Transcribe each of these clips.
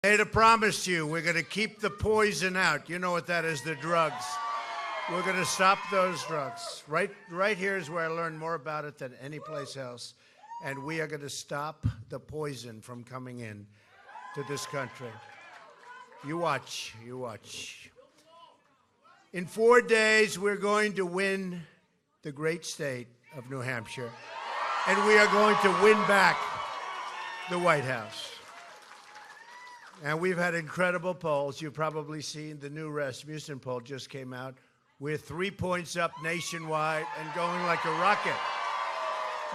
Made a promise to you. We're going to keep the poison out. You know what that is, the drugs. We're going to stop those drugs. Right here is where I learned more about it than any place else. And we are going to stop the poison from coming in to this country. You watch. You watch. In 4 days, we're going to win the great state of New Hampshire. And we are going to win back the White House. And we've had incredible polls. You've probably seen the new Rasmussen poll just came out. We're 3 points up nationwide and going like a rocket.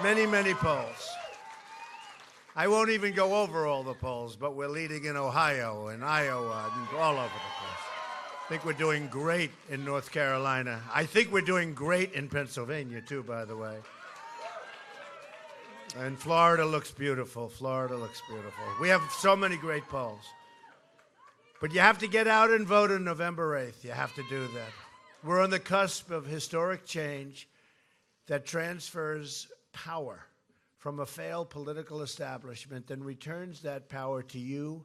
Many, many polls. I won't even go over all the polls, but we're leading in Ohio and Iowa and all over the place. I think we're doing great in North Carolina. I think we're doing great in Pennsylvania, too, by the way. And Florida looks beautiful. Florida looks beautiful. We have so many great polls. But you have to get out and vote on November 8th. You have to do that. We're on the cusp of historic change that transfers power from a failed political establishment and returns that power to you,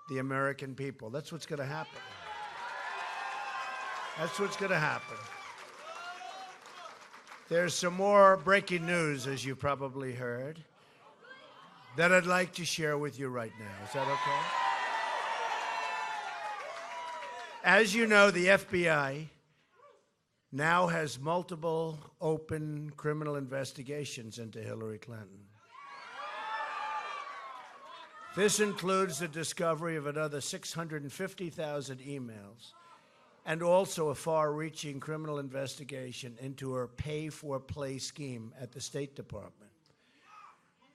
the American people. That's what's going to happen. That's what's going to happen. There's some more breaking news, as you probably heard, that I'd like to share with you right now. Is that okay? As you know, the FBI now has multiple open criminal investigations into Hillary Clinton. This includes the discovery of another 650,000 emails and also a far-reaching criminal investigation into her pay-for-play scheme at the State Department.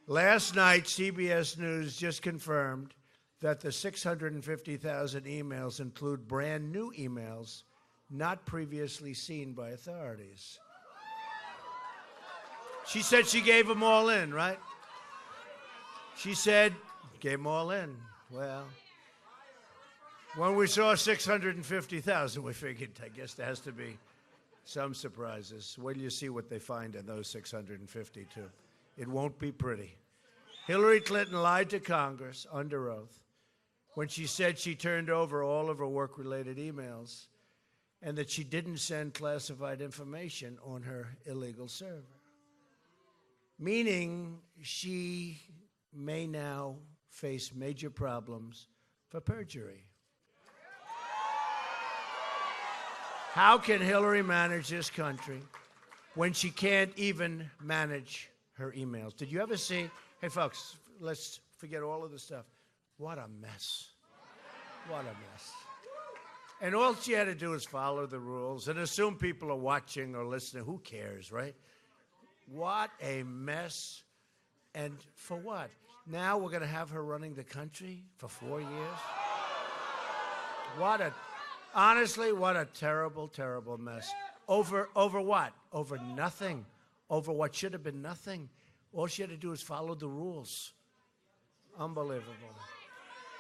Last night, CBS News just confirmed that the 650,000 emails include brand new emails not previously seen by authorities. She said she gave them all in, right? She said, gave them all in. Well, when we saw 650,000, we figured, I guess there has to be some surprises. Wait till you see what they find in those 652. It won't be pretty. Hillary Clinton lied to Congress under oath when she said she turned over all of her work-related emails and that she didn't send classified information on her illegal server, meaning she may now face major problems for perjury. How can Hillary manage this country when she can't even manage her emails? Did you ever see, hey folks, let's forget all of the stuff. What a mess. What a mess. And all she had to do is follow the rules and assume people are watching or listening. Who cares, right? What a mess. And for what? Now we're going to have her running the country for 4 years? Honestly, what a terrible, terrible mess. Over what? Over nothing. Over what should have been nothing. All she had to do is follow the rules. Unbelievable.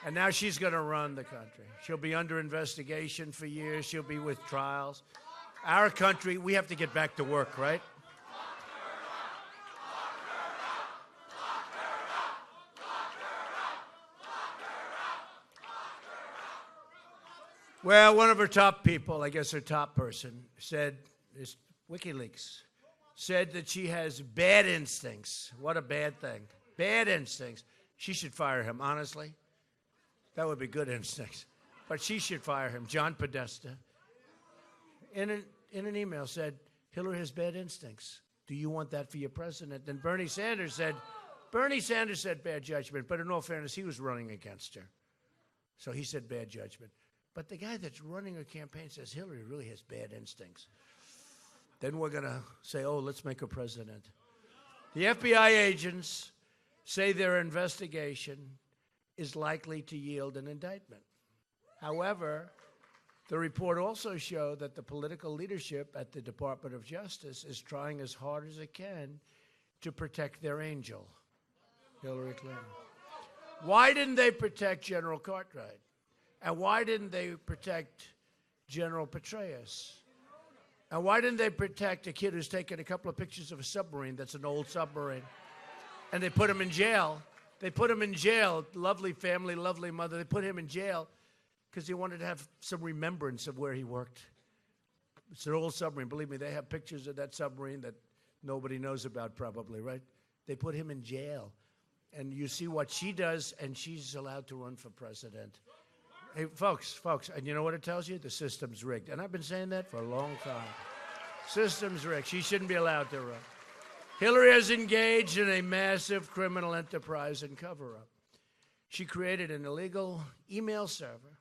And now she's going to run the country. She'll be under investigation for years. She'll be with trials. Our country, we have to get back to work, right? Well, one of her top people, I guess her top person, said, this WikiLeaks, said that she has bad instincts. What a bad thing. Bad instincts. She should fire him, honestly. That would be good instincts. But she should fire him. John Podesta, in an email, said, Hillary has bad instincts. Do you want that for your president? And Bernie Sanders said bad judgment, but in all fairness, he was running against her. So he said bad judgment. But the guy that's running her campaign says Hillary really has bad instincts. Then we're going to say, oh, let's make her president. The FBI agents say their investigation is likely to yield an indictment. However, the report also showed that the political leadership at the Department of Justice is trying as hard as it can to protect their angel, Hillary Clinton. Why didn't they protect General Cartwright? And why didn't they protect General Petraeus? And why didn't they protect a kid who's taken a couple of pictures of a submarine that's an old submarine? And they put him in jail. They put him in jail. Lovely family, lovely mother. They put him in jail because he wanted to have some remembrance of where he worked. It's an old submarine. Believe me, they have pictures of that submarine that nobody knows about probably, right? They put him in jail. And you see what she does, and she's allowed to run for president. Hey, folks, and you know what it tells you? The system's rigged. And I've been saying that for a long time. System's rigged. She shouldn't be allowed to run. Hillary has engaged in a massive criminal enterprise and cover-up. She created an illegal email server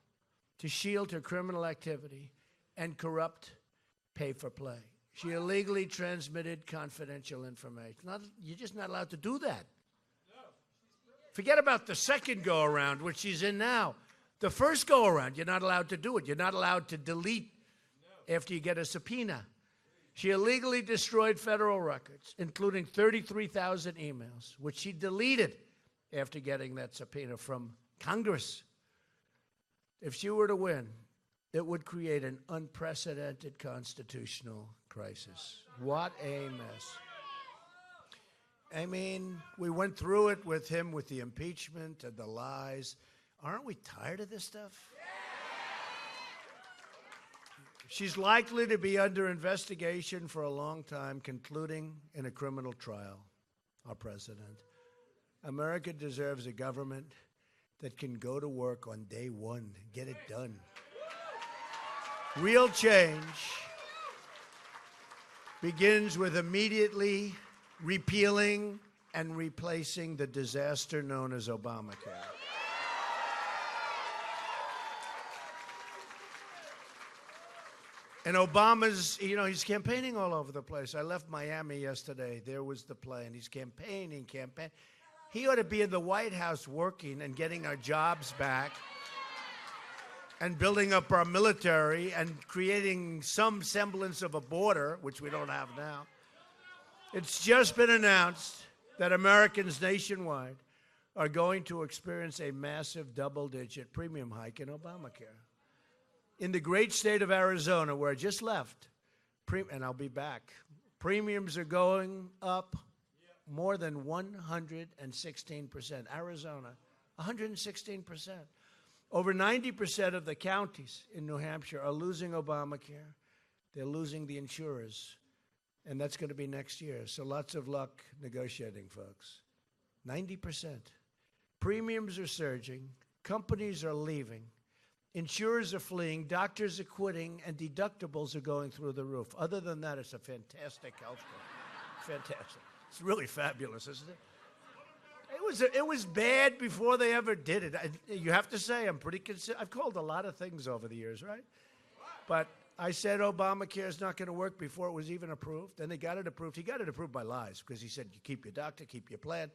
to shield her criminal activity and corrupt pay-for-play. She illegally transmitted confidential information. You're just not allowed to do that. Forget about the second go-around, which she's in now. The first go-around, you're not allowed to do it. You're not allowed to delete after you get a subpoena. She illegally destroyed federal records, including 33,000 emails, which she deleted after getting that subpoena from Congress. If she were to win, it would create an unprecedented constitutional crisis. What a mess. I mean, we went through it with him with the impeachment and the lies. Aren't we tired of this stuff? She's likely to be under investigation for a long time, concluding in a criminal trial, our president. America deserves a government that can go to work on day one, get it done. Real change begins with immediately repealing and replacing the disaster known as Obamacare. And Obama's, he's campaigning all over the place. I left Miami yesterday. There was the plane. He's campaigning. He ought to be in the White House working and getting our jobs back and building up our military and creating some semblance of a border, which we don't have now. It's just been announced that Americans nationwide are going to experience a massive double-digit premium hike in Obamacare. In the great state of Arizona, where I just left, and I'll be back, premiums are going up more than 116%. Arizona, 116%. Over 90% of the counties in New Hampshire are losing Obamacare. They're losing the insurers. And that's going to be next year. So lots of luck negotiating, folks. 90%. Premiums are surging. Companies are leaving. Insurers are fleeing, doctors are quitting, and deductibles are going through the roof. Other than that, it's a fantastic health care. Fantastic. It's really fabulous, isn't it? It was bad before they ever did it. You have to say, I'm pretty I've called a lot of things over the years, right? But I said Obamacare is not going to work before it was even approved. Then they got it approved. He got it approved by lies because he said, you keep your doctor, keep your plan.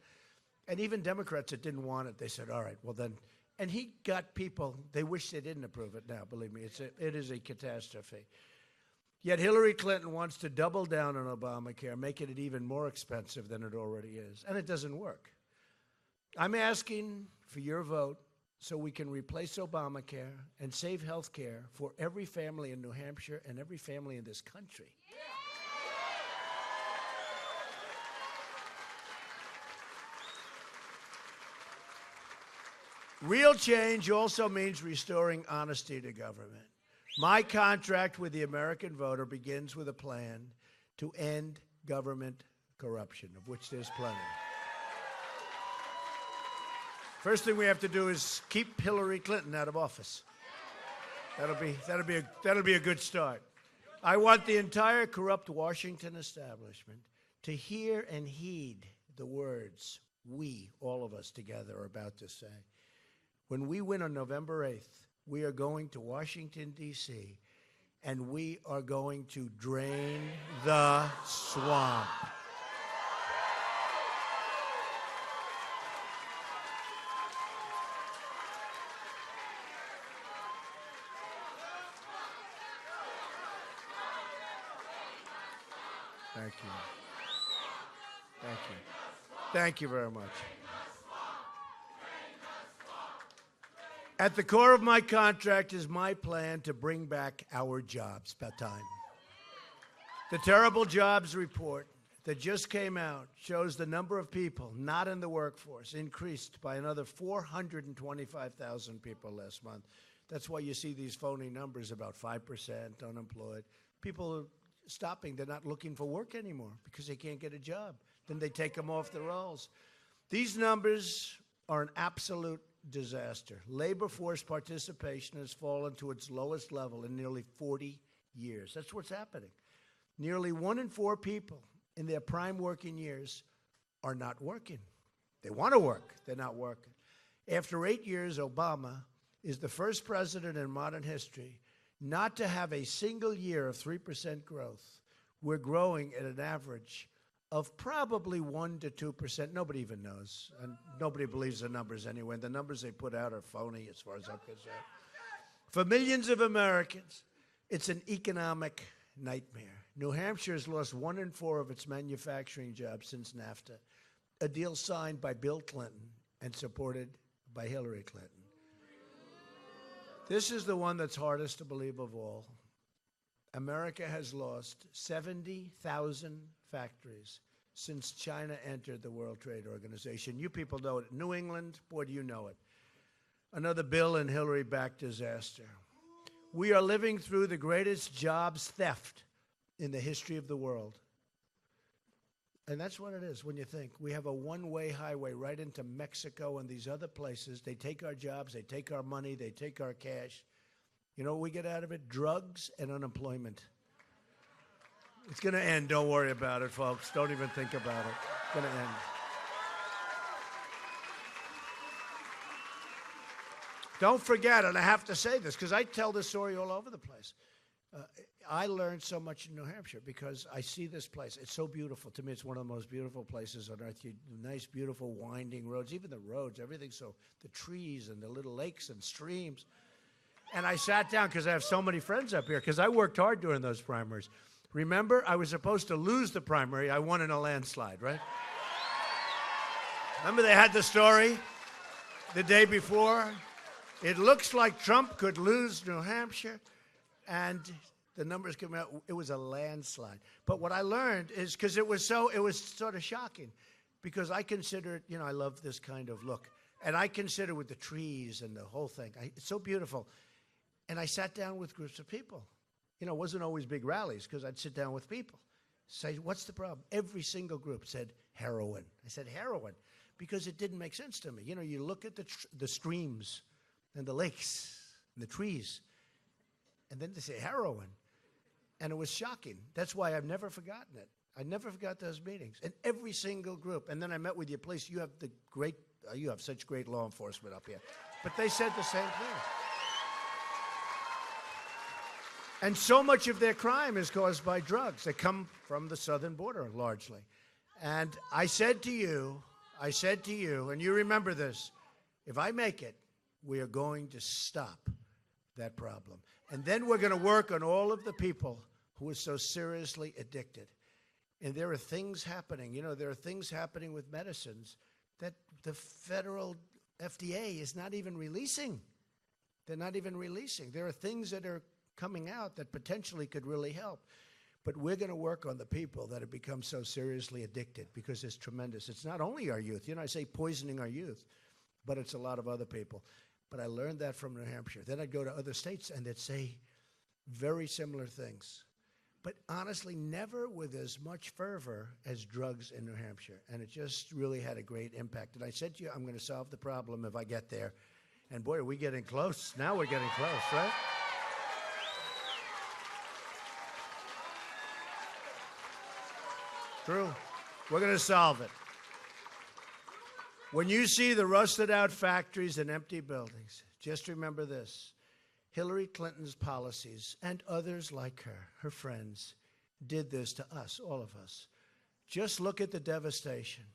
And even Democrats that didn't want it, they said, all right, well then. And he got people, they wish they didn't approve it now, believe me. It is a catastrophe. Yet Hillary Clinton wants to double down on Obamacare, making it even more expensive than it already is. And it doesn't work. I'm asking for your vote so we can replace Obamacare and save health care for every family in New Hampshire and every family in this country. Real change also means restoring honesty to government. My contract with the American voter begins with a plan to end government corruption, of which there's plenty. First thing we have to do is keep Hillary Clinton out of office. That'll be a good start. I want the entire corrupt Washington establishment to hear and heed the words we, all of us together, are about to say. When we win on November 8th, we are going to Washington, D.C., and we are going to drain the swamp. Thank you. Thank you. Thank you very much. At the core of my contract is my plan to bring back our jobs. About time. The terrible jobs report that just came out shows the number of people not in the workforce increased by another 425,000 people last month. That's why you see these phony numbers about 5% unemployed. People are stopping. They're not looking for work anymore because they can't get a job. Then they take them off the rolls. These numbers are an absolute disaster. Labor force participation has fallen to its lowest level in nearly 40 years. That's what's happening. Nearly 1 in 4 people in their prime working years are not working. They want to work. They're not working. After 8 years, Obama is the first president in modern history not to have a single year of 3% growth. We're growing at an average of probably 1 to 2%. Nobody even knows. And nobody believes the numbers anyway. And the numbers they put out are phony as far as I'm concerned. For millions of Americans, it's an economic nightmare. New Hampshire has lost 1 in 4 of its manufacturing jobs since NAFTA, a deal signed by Bill Clinton and supported by Hillary Clinton. This is the one that's hardest to believe of all. America has lost 70,000 factories since China entered the World Trade Organization. You people know it. New England, boy, do you know it. Another Bill and Hillary-backed disaster. We are living through the greatest jobs theft in the history of the world. And that's what it is when you think. We have a one-way highway right into Mexico and these other places. They take our jobs, they take our money, they take our cash. You know what we get out of it? Drugs and unemployment. It's going to end. Don't worry about it, folks. Don't even think about it. It's going to end. Don't forget, and I have to say this because I tell this story all over the place. I learned so much in New Hampshire because I see this place. It's so beautiful. To me, it's one of the most beautiful places on earth. Nice, beautiful, winding roads. Even the roads, everything's so, the trees and the little lakes and streams. And I sat down because I have so many friends up here because I worked hard during those primaries. Remember, I was supposed to lose the primary. I won in a landslide, right? Remember they had the story the day before? It looks like Trump could lose New Hampshire, and the numbers came out. It was a landslide. But what I learned is because it was sort of shocking because I considered, I love this kind of look. And I consider with the trees and the whole thing, it's so beautiful. And I sat down with groups of people. It wasn't always big rallies because I'd sit down with people. Say, what's the problem? Every single group said heroin. I said heroin because it didn't make sense to me. You look at the streams and the lakes and the trees, and then they say heroin. And it was shocking. That's why I've never forgotten it. I never forgot those meetings. And every single group. And then I met with your police. You have such great law enforcement up here. But they said the same thing. And so much of their crime is caused by drugs. They come from the southern border, largely. And I said to you, and you remember this, if I make it, we are going to stop that problem. And then we're going to work on all of the people who are so seriously addicted. And there are things happening. There are things happening with medicines that the federal FDA is not even releasing. They're not even releasing. There are things that are coming out that potentially could really help. But we're going to work on the people that have become so seriously addicted because it's tremendous. It's not only our youth. I say poisoning our youth, but it's a lot of other people. But I learned that from New Hampshire. Then I'd go to other states and they'd say very similar things. But honestly, never with as much fervor as drugs in New Hampshire. And it just really had a great impact. And I said to you, I'm going to solve the problem if I get there. And boy, are we getting close. Now we're getting close, right? True. We're going to solve it. When you see the rusted out factories and empty buildings, just remember this. Hillary Clinton's policies and others like her friends, did this to us, all of us. Just look at the devastation.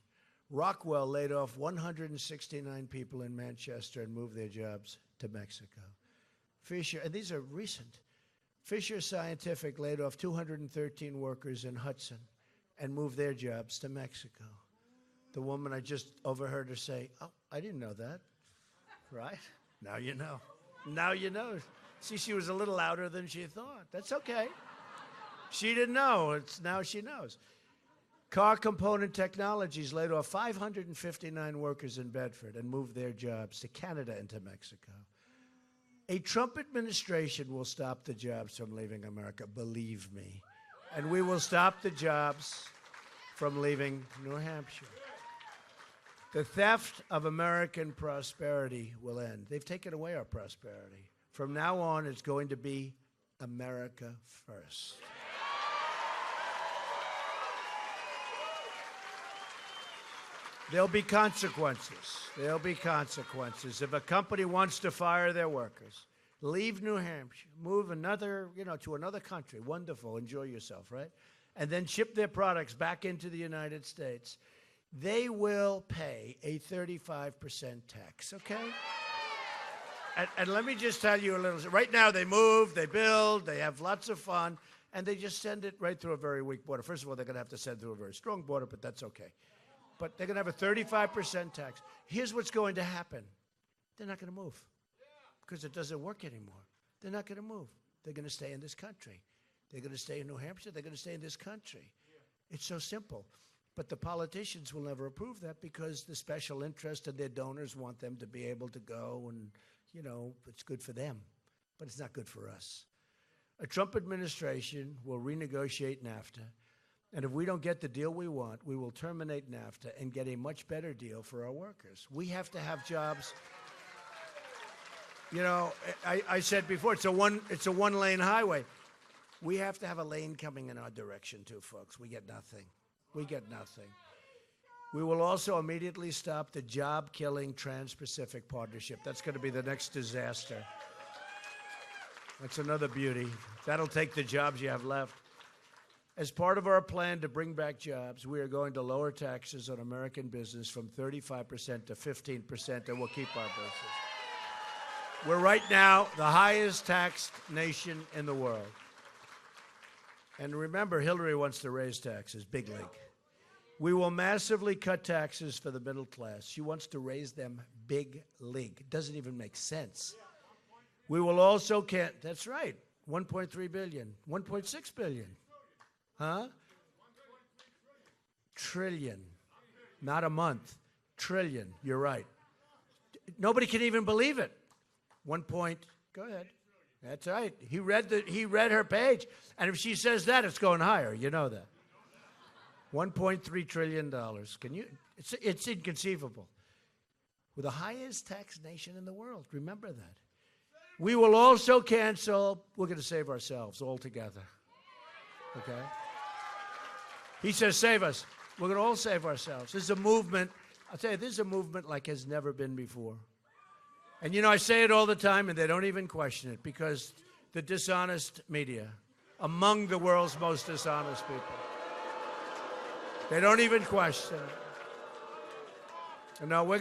Rockwell laid off 169 people in Manchester and moved their jobs to Mexico. Fisher, and these are recent, Fisher Scientific laid off 213 workers in Hudson and moved their jobs to Mexico. The woman, I just overheard her say, oh, I didn't know that. Right? Now you know. Now you know. See, she was a little louder than she thought. That's okay. She didn't know. Now she knows. Car Component Technologies laid off 559 workers in Bedford and moved their jobs to Canada and to Mexico. A Trump administration will stop the jobs from leaving America, believe me. And we will stop the jobs from leaving New Hampshire. The theft of American prosperity will end. They've taken away our prosperity. From now on, it's going to be America first. There'll be consequences. There'll be consequences. If a company wants to fire their workers, leave New Hampshire, move to another country, wonderful, enjoy yourself, right? And then ship their products back into the United States, they will pay a 35% tax, okay? And let me just tell you a little. Right now, they move, they build, they have lots of fun, and they just send it right through a very weak border. First of all, they're going to have to send through a very strong border, but that's okay. But they're going to have a 35% tax. Here's what's going to happen. They're not going to move because it doesn't work anymore. They're not going to move. They're going to stay in this country. They're going to stay in New Hampshire. They're going to stay in this country. It's so simple. But the politicians will never approve that because the special interest and their donors want them to be able to go and, it's good for them. But it's not good for us. A Trump administration will renegotiate NAFTA. And if we don't get the deal we want, we will terminate NAFTA and get a much better deal for our workers. We have to have jobs. I said before, it's a one-lane highway. We have to have a lane coming in our direction too, folks. We get nothing. We get nothing. We will also immediately stop the job-killing Trans-Pacific Partnership. That's going to be the next disaster. That's another beauty. That'll take the jobs you have left. As part of our plan to bring back jobs, we are going to lower taxes on American business from 35% to 15%, and we'll keep our business. We're right now the highest taxed nation in the world. And remember, Hillary wants to raise taxes, big league. We will massively cut taxes for the middle class. She wants to raise them big league. It doesn't even make sense. We will also that's right, 1.3 billion, 1.6 billion. Huh? Trillion. Not a month. Trillion. You're right. Nobody can even believe it. Go ahead. That's right. He read her page. And if she says that, it's going higher. You know that. $1.3 trillion. It's inconceivable. We're the highest tax nation in the world. Remember that. We will also we're going to save ourselves altogether. Okay? He says, save us. We're going to all save ourselves. This is a movement. I'll tell you, this is a movement like has never been before. And, I say it all the time, and they don't even question it, because the dishonest media, among the world's most dishonest people, they don't even question it. No, we're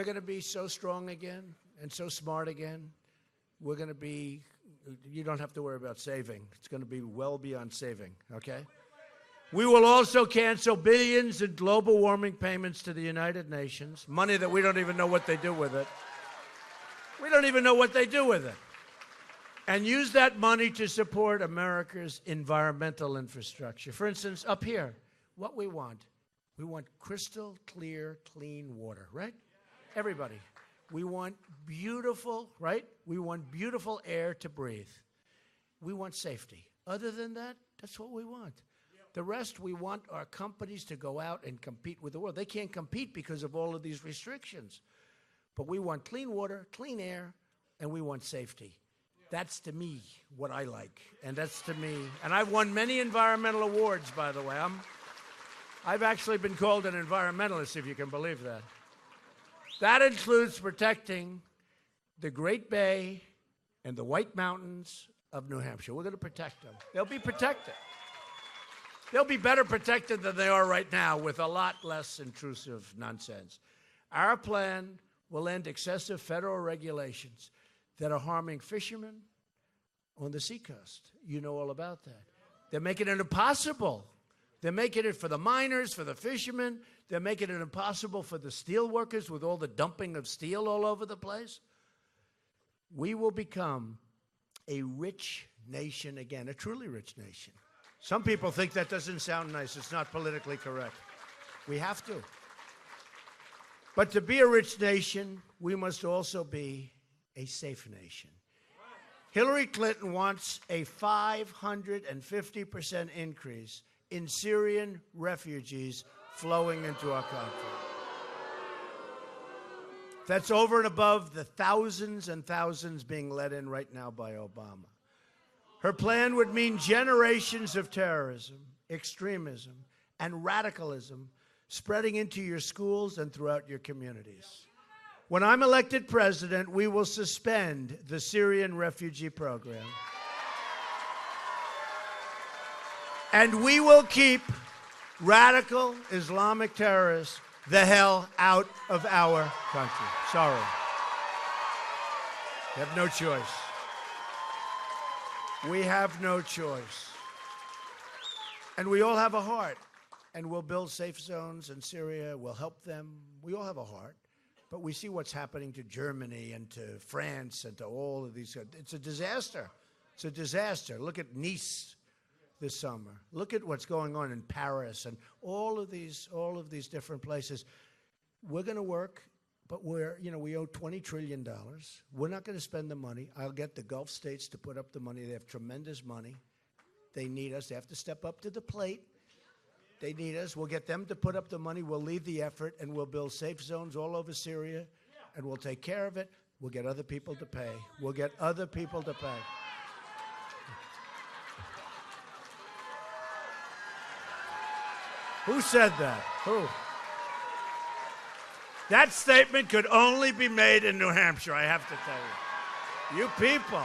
gonna be so strong again and so smart again. We're going to be. You don't have to worry about saving. It's going to be well beyond saving. Okay. We will also cancel billions in global warming payments to the United Nations, money that we don't even know what they do with it. We don't even know what they do with it. And use that money to support America's environmental infrastructure. For instance, up here, what we want crystal clear, clean water, right? Everybody. We want beautiful, right? We want beautiful air to breathe. We want safety. Other than that, that's what we want. The rest, we want our companies to go out and compete with the world. They can't compete because of all of these restrictions. But we want clean water, clean air, and we want safety. That's, to me, what I like. And that's, to me, and I've won many environmental awards, by the way. I've actually been called an environmentalist, if you can believe that. That includes protecting the Great Bay and the White Mountains of New Hampshire. We're going to protect them. They'll be protected. They'll be better protected than they are right now with a lot less intrusive nonsense. Our plan will end excessive federal regulations that are harming fishermen on the seacoast. You know all about that. They're making it impossible. They're making it for the miners, for the fishermen. They're making it impossible for the steel workers with all the dumping of steel all over the place. We will become a rich nation again, a truly rich nation. Some people think that doesn't sound nice. It's not politically correct. We have to. But to be a rich nation, we must also be a safe nation. Hillary Clinton wants a 550% increase in Syrian refugees flowing into our country. That's over and above the thousands and thousands being let in right now by Obama. Her plan would mean generations of terrorism, extremism, and radicalism spreading into your schools and throughout your communities. When I'm elected president, we will suspend the Syrian refugee program. And we will keep radical Islamic terrorists the hell out of our country. Sorry. You have no choice. We have no choice. And we all have a heart. And we'll build safe zones in Syria. We'll help them. We all have a heart. But we see what's happening to Germany and to France and to all of these. It's a disaster. It's a disaster. Look at Nice this summer. Look at what's going on in Paris and all of these different places. We're going to work, but we owe $20 trillion. We're not going to spend the money. I'll get the Gulf states to put up the money. They have tremendous money. They need us. They have to step up to the plate. They need us. We'll get them to put up the money. We'll lead the effort, and we'll build safe zones all over Syria, and we'll take care of it. We'll get other people to pay. We'll get other people to pay. Who said that? Who? That statement could only be made in New Hampshire, I have to tell you. You people.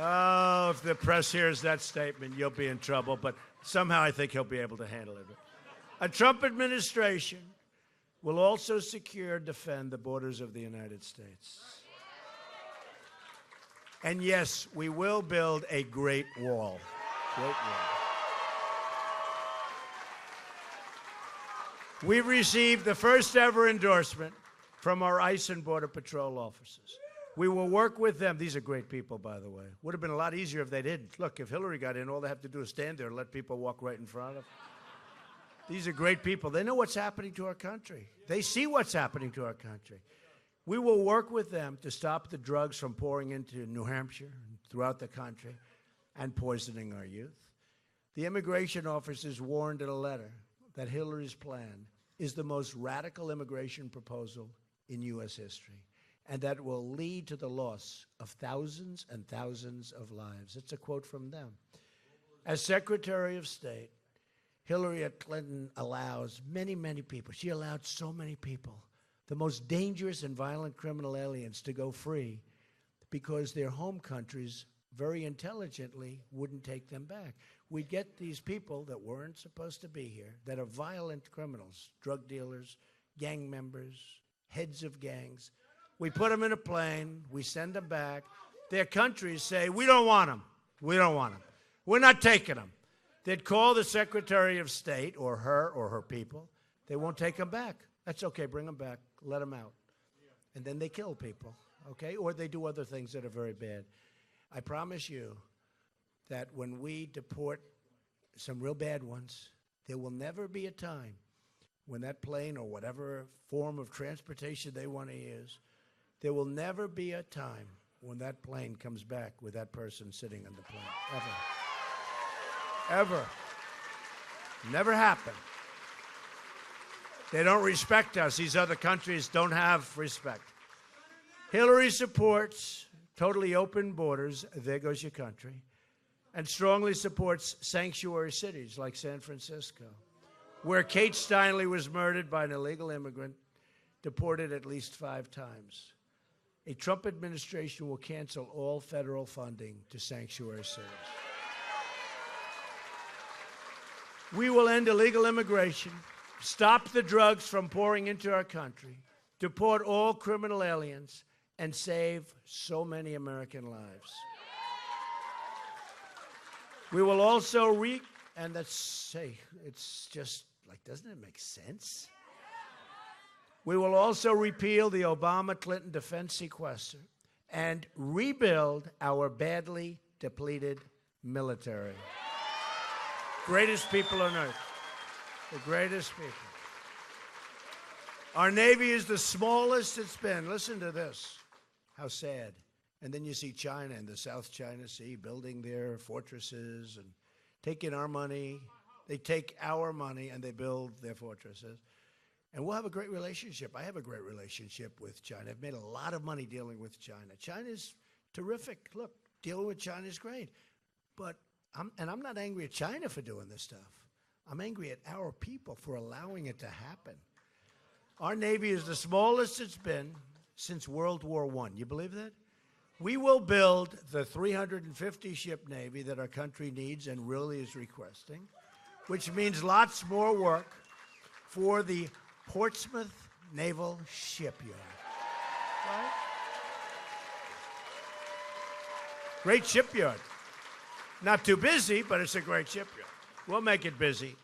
Oh, if the press hears that statement, you'll be in trouble. But somehow I think he'll be able to handle it. A Trump administration will also secure and defend the borders of the United States. And yes, we will build a great wall. Great wall. We've received the first ever endorsement from our ICE and Border Patrol officers. We will work with them. These are great people, by the way. Would have been a lot easier if they didn't. Look, if Hillary got in, all they have to do is stand there and let people walk right in front of them. These are great people. They know what's happening to our country. They see what's happening to our country. We will work with them to stop the drugs from pouring into New Hampshire and throughout the country and poisoning our youth. The immigration officers warned in a letter that Hillary's plan is the most radical immigration proposal in U.S. history, and that will lead to the loss of thousands and thousands of lives. It's a quote from them. As Secretary of State, Hillary Clinton allows many, many people. She allowed so many people, the most dangerous and violent criminal aliens, to go free because their home countries very intelligently wouldn't take them back. We'd get these people that weren't supposed to be here, that are violent criminals, drug dealers, gang members, heads of gangs. We put them in a plane. We send them back. Their countries say, we don't want them. We don't want them. We're not taking them. They'd call the Secretary of State or her people. They won't take them back. That's okay. Bring them back. Let them out. And then they kill people, okay? Or they do other things that are very bad. I promise you that when we deport some real bad ones, there will never be a time when that plane or whatever form of transportation they want to use, there will never be a time when that plane comes back with that person sitting on the plane. Ever. Ever. Never happened. They don't respect us. These other countries don't have respect. Hillary supports totally open borders, there goes your country, and strongly supports sanctuary cities like San Francisco, where Kate Steinle was murdered by an illegal immigrant, deported at least 5 times. A Trump administration will cancel all federal funding to sanctuary cities. We will end illegal immigration, stop the drugs from pouring into our country, deport all criminal aliens, and save so many American lives. We will also and it's just like, doesn't it make sense? We will also repeal the Obama-Clinton defense sequester and rebuild our badly depleted military. Greatest people on earth. The greatest people. Our Navy is the smallest it's been. Listen to this. How sad. And then you see China in the South China Sea building their fortresses and taking our money. They take our money and they build their fortresses. And we'll have a great relationship. I have a great relationship with China. I've made a lot of money dealing with China. China's terrific. Look, dealing with China is great. But I'm not angry at China for doing this stuff. I'm angry at our people for allowing it to happen. Our Navy is the smallest it's been since World War I. You believe that? We will build the 350-ship Navy that our country needs and really is requesting, which means lots more work for the Portsmouth Naval Shipyard. Right? Great shipyard. Not too busy, but it's a great shipyard. We'll make it busy.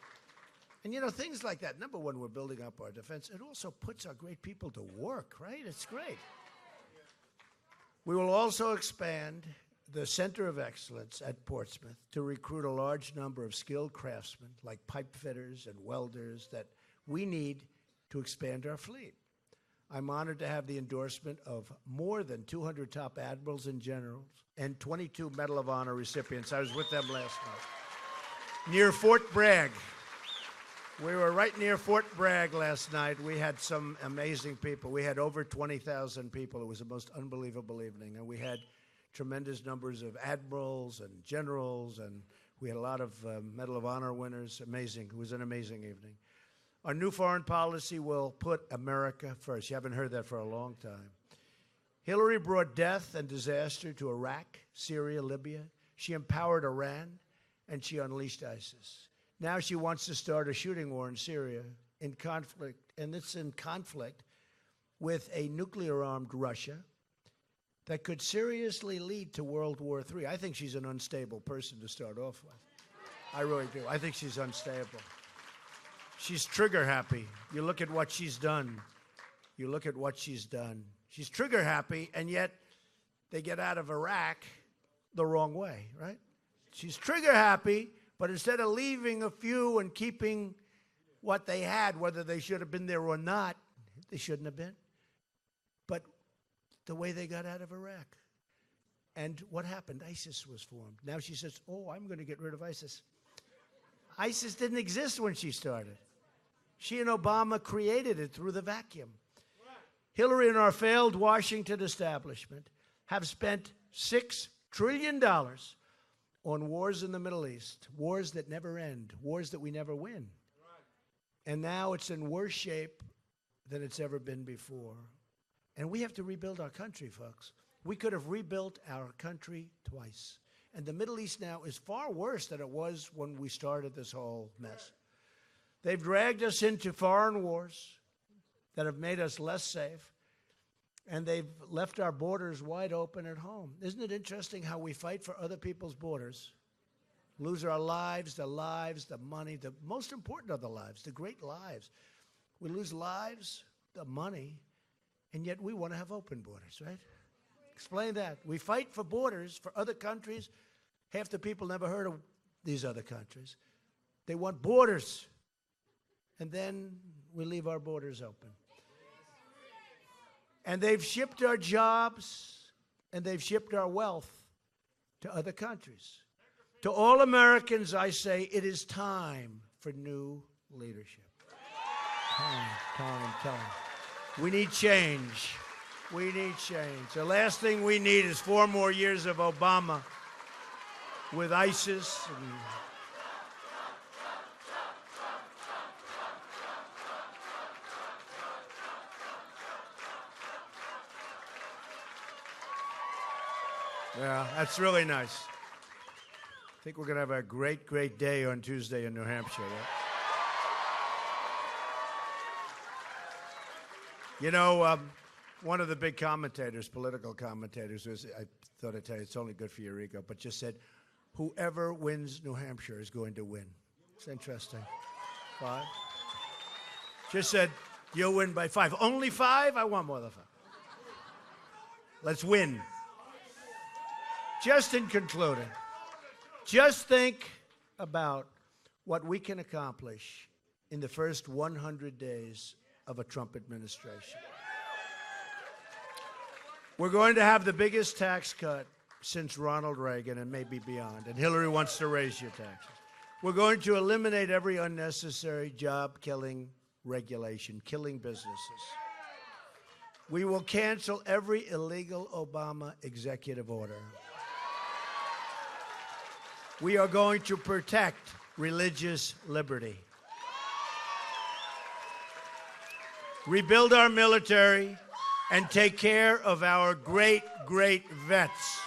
And, you know, things like that. Number one, we're building up our defense. It also puts our great people to work, right? It's great. We will also expand the Center of Excellence at Portsmouth to recruit a large number of skilled craftsmen like pipe fitters and welders that we need to expand our fleet. I'm honored to have the endorsement of more than 200 top admirals and generals and 22 Medal of Honor recipients. I was with them last night. Near Fort Bragg. We were right near Fort Bragg last night. We had some amazing people. We had over 20,000 people. It was the most unbelievable evening. And we had tremendous numbers of admirals and generals, and we had a lot of Medal of Honor winners. Amazing. It was an amazing evening. Our new foreign policy will put America first. You haven't heard that for a long time. Hillary brought death and disaster to Iraq, Syria, Libya. She empowered Iran, and she unleashed ISIS. Now she wants to start a shooting war in Syria in conflict, and it's in conflict with a nuclear-armed Russia that could seriously lead to World War III. I think she's an unstable person to start off with. I really do. I think she's unstable. She's trigger happy. You look at what she's done. You look at what she's done. She's trigger happy, and yet they get out of Iraq the wrong way, right? She's trigger happy, but instead of leaving a few and keeping what they had, whether they should have been there or not, they shouldn't have been. But the way they got out of Iraq. And what happened? ISIS was formed. Now she says, oh, I'm going to get rid of ISIS. ISIS didn't exist when she started. She and Obama created it through the vacuum. Hillary and our failed Washington establishment have spent $6 trillion on wars in the Middle East, wars that never end, wars that we never win. And now it's in worse shape than it's ever been before. And we have to rebuild our country, folks. We could have rebuilt our country twice. And the Middle East now is far worse than it was when we started this whole mess. They've dragged us into foreign wars that have made us less safe, and they've left our borders wide open at home. Isn't it interesting how we fight for other people's borders, lose our lives, the money, the most important of the lives, the great lives. We lose lives, the money, and yet we want to have open borders, right? Explain that. We fight for borders for other countries. Half the people never heard of these other countries. They want borders. And then we leave our borders open. And they've shipped our jobs and they've shipped our wealth to other countries. To all Americans, I say it is time for new leadership. Time. We need change. We need change. The last thing we need is 4 more years of Obama with ISIS. Yeah, that's really nice. I think we're going to have a great, great day on Tuesday in New Hampshire. Right? You know, one of the big commentators, political commentators, I thought I'd tell you, it's only good for your ego, but just said, whoever wins New Hampshire is going to win. It's interesting. 5. Just said, you'll win by 5. Only 5? I want more than 5. Let's win. just in concluding, just think about what we can accomplish in the first 100 days of a Trump administration. We're going to have the biggest tax cut since Ronald Reagan and maybe beyond, and Hillary wants to raise your taxes. We're going to eliminate every unnecessary job-killing regulation, killing businesses. We will cancel every illegal Obama executive order. We are going to protect religious liberty. Rebuild our military and take care of our great, great vets.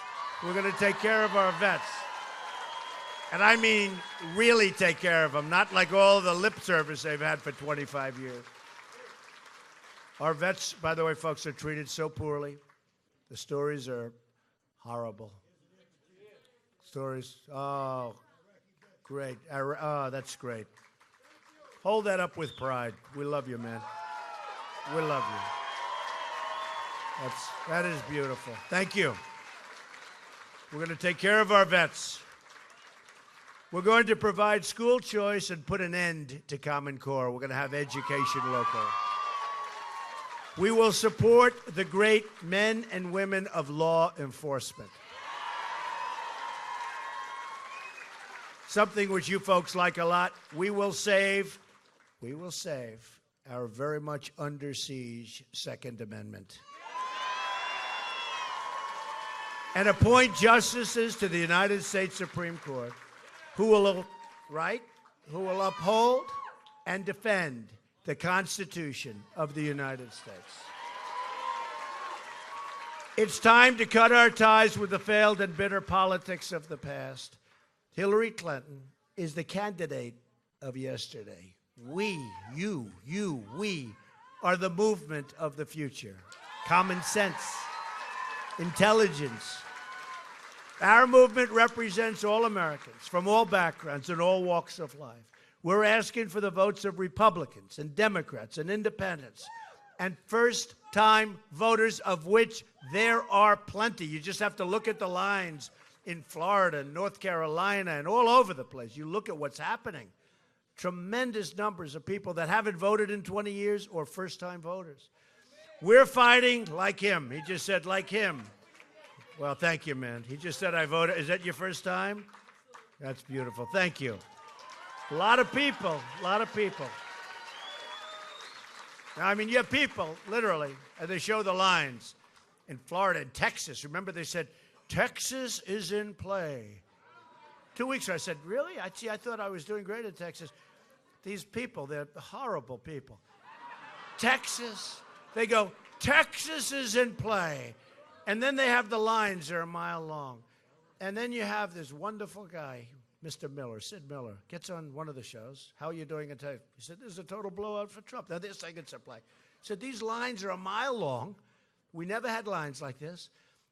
We're going to take care of our vets. And I mean really take care of them, not like all the lip service they've had for 25 years. Our vets, by the way, folks, are treated so poorly. The stories are horrible. Stories, oh, great. Oh, that's great. Hold that up with pride. We love you, man. We love you. That is beautiful. Thank you. We're going to take care of our vets. We're going to provide school choice and put an end to Common Core. We're going to have education local. We will support the great men and women of law enforcement. Something which you folks like a lot. We will save our very much under siege Second Amendment. And appoint justices to the United States Supreme Court who will uphold and defend the Constitution of the United States. It's time to cut our ties with the failed and bitter politics of the past. Hillary Clinton is the candidate of yesterday. We are the movement of the future. Common sense, intelligence. Our movement represents all Americans from all backgrounds and all walks of life. We're asking for the votes of Republicans and Democrats and independents and first-time voters, of which there are plenty. You just have to look at the lines in Florida and North Carolina and all over the place. You look at what's happening. Tremendous numbers of people that haven't voted in 20 years or first-time voters. We're fighting like him. He just said like him. Well, thank you, man. He just said I voted. Is that your first time? That's beautiful. Thank you. A lot of people, Now, I mean, you have people, literally, and they show the lines. In Florida and Texas, remember they said, Texas is in play. 2 weeks ago, I said, really? I thought I was doing great in Texas. These people, they're horrible people. Texas, they go, Texas is in play. And then they have the lines that are a mile long. And then you have this wonderful guy, Mr. Miller, Sid Miller, gets on one of the shows. How are you doing in Texas? He said, this is a total blowout for Trump. Now, they're saying it's a play. He said, these lines are a mile long. We never had lines like this.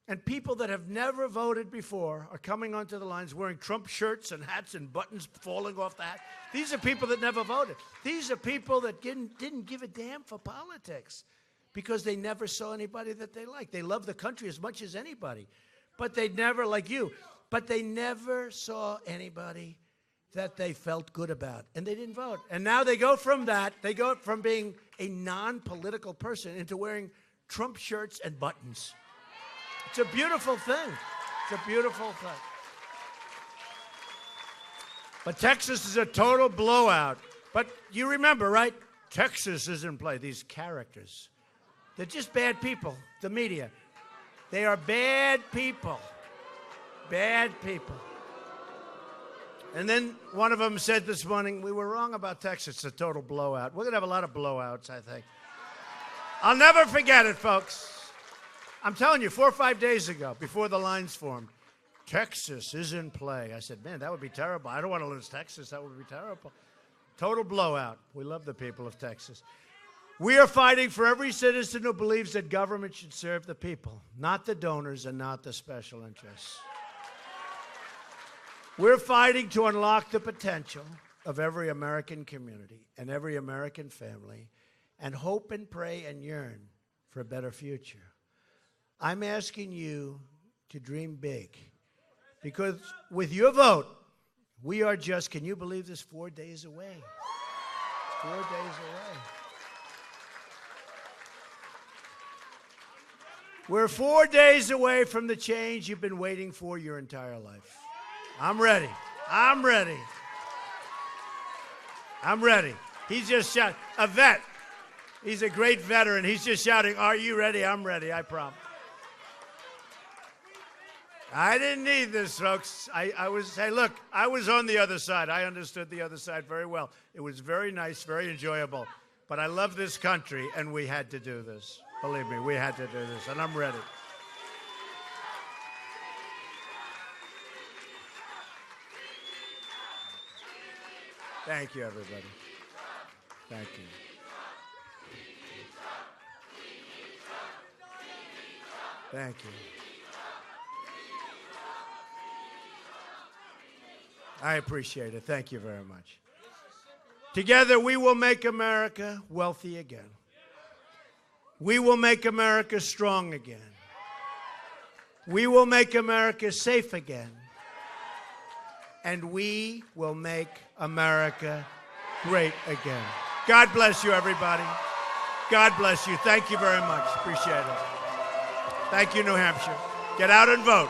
And people that have never voted before are coming onto the lines wearing Trump shirts and hats and buttons falling off the hat. These are people that never voted. These are people that didn't give a damn for politics because they never saw anybody that they liked. They love the country as much as anybody. But they never, like you, but they never saw anybody that they felt good about. And they didn't vote. And now they go from that, they go from being a non-political person into wearing Trump shirts and buttons. It's a beautiful thing. It's a beautiful thing. But Texas is a total blowout. But you remember, right? Texas is in play. These characters. They're just bad people. The media. They are bad people. Bad people. And then one of them said this morning, we were wrong about Texas. It's a total blowout. We're going to have a lot of blowouts, I think. I'll never forget it, folks. I'm telling you, 4 or 5 days ago, before the lines formed, Texas is in play. I said, man, that would be terrible. I don't want to lose Texas. That would be terrible. Total blowout. We love the people of Texas. We are fighting for every citizen who believes that government should serve the people, not the donors and not the special interests. We're fighting to unlock the potential of every American community and every American family and hope and pray and yearn for a better future. I'm asking you to dream big Because with your vote, we are just, can you believe this, 4 days away? 4 days away. We're 4 days away from the change you've been waiting for your entire life. I'm ready. I'm ready. I'm ready. He's just shouting. A vet. He's a great veteran. He's just shouting, are you ready? I'm ready, I promise. I didn't need this, folks. Hey, look, I was on the other side. I understood the other side very well. It was very nice, very enjoyable. But I love this country, and we had to do this. Believe me, we had to do this, and I'm ready. Thank you, everybody. Thank you. Thank you. I appreciate it. Thank you very much. Together, we will make America wealthy again. We will make America strong again. We will make America safe again. And we will make America great again. God bless you, everybody. God bless you. Thank you very much. Appreciate it. Thank you, New Hampshire. Get out and vote.